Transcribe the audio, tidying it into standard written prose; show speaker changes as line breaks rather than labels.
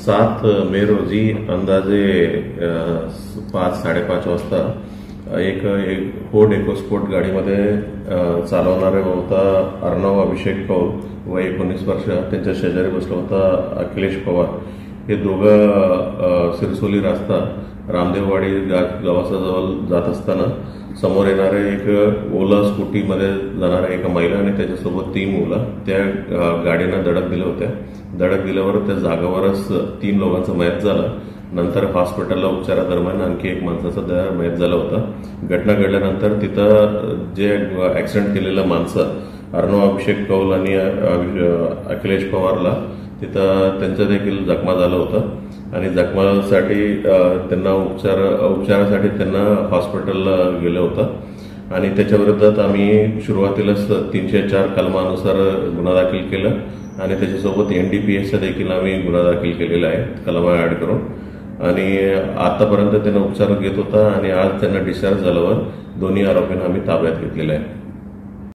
7 मे रोजी अंदाजे 5-5:30 वाजता एक फोर्ड इकोस्पोर्ट गाडीमध्ये चालवणारे होता अर्णव अभिषेक कौल वय 19 वर्ष, त्यांच्या शेजारी बसला होता अखिलेश पवार। हे दोघं सिरसोली रास्ता रामदेववाडी गावाजवळ जात असताना समोर येणारे एक ओला स्कूटीमध्ये जाणाऱ्या एका महिला आणि त्याच्यासोबत 3 मुलं त्या गाडीनं धडक दिल्या होत्या। धडक दिल्यावर त्या जागेवरच 3 लोकांचा मयत झाला। नंतर हॉस्पिटलला उपचारादरम्यान आणखी एक माणसाचा मयत झाला होता। घटना घडल्यानंतर तिथं जे ऍक्सिडेंट केलेलं माणसं अर्णव अभिषेक कौल आणि अखिलेश पवारला तिथं त्यांचं देखील जखमा झालं होतं आणि जखमासाठी त्यांना उपचारासाठी त्यांना हॉस्पिटलला गेलं होतं आणि त्याच्या विरोधात आम्ही सुरुवातीलाच 304 कलमानुसार गुन्हा दाखल केला आणि त्याच्यासोबत NDPSचा देखील आम्ही गुन्हा दाखल केलेला आहे कलमा ऍड करून। आणि आतापर्यंत त्यांना उपचार घेत होता आणि आज त्यांना डिस्चार्ज झाल्यावर दोन्ही आरोपींना आम्ही ताब्यात घेतलेला आहे।